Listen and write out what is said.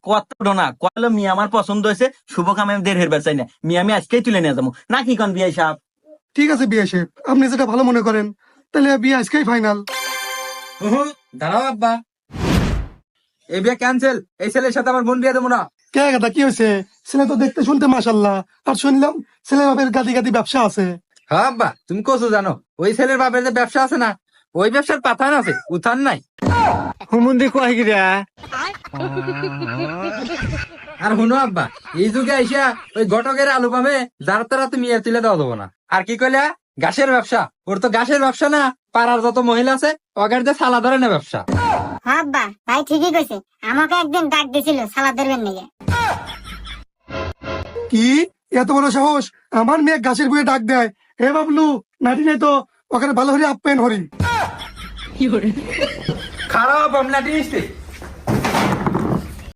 কত না কয়লো মিয়া আমার পছন্দ হয়েছে, শুভ কামে আমি দের হেরবার চাই না, মিয়া আমি আজকেই তুলে নিয়ে যাবো নাকি কোন বিয়ে সাহেব? ঠিক আছে বিয়ে সাহেব, আপনি যেটা ভালো মনে করেন, তাহলে বিয়ে আজকেই ফাইনাল। দাঁড়াও আব্বা, এই বিয়ে ক্যান্সেল। এই ছেলের সাথে আমার বোন বিয়ে দেবো না। কে কথা কি হয়েছে? ছেলে তো দেখতে শুনতে মাশাল্লাহ, আর শুনলাম ছেলে বাপের গাদি গাদি ব্যবসা আছে। হ্যাঁ আব্বা, তুমি কোসো জানো, ওই ছেলের বাপের যে ব্যবসা আছে না, ওই ব্যবসার পাথান আছে, উত্থান নাই। হুমুন্দি কয় গিরা আর শুনো আব্বা, এই যুগে আইসা ওই ঘটকের আলু পামে যার তারা তুমি মেয়ে তুলে দেওয়া দেবো না। আর কি কইলা? ঘাসের ব্যবসা? ওর তো ঘাসের ব্যবসা না, পাড়ার যত মহিলা আছে ওদের যে সালা ধরে না ব্যবসা। হ্যাঁ আব্বা, ভাই ঠিকই কইছে। আমাকে একদিন ডাক দিছিল সালাদ ধরবেন নিয়ে। কি এত বড় সাহস আমার মেয়ে গাছের বইয়ে ডাক দেয়? হে বাবলু, নাটি নাই তো ওখানে ভালো হরি আপ্যায়ন হরি। খারাপ আপনার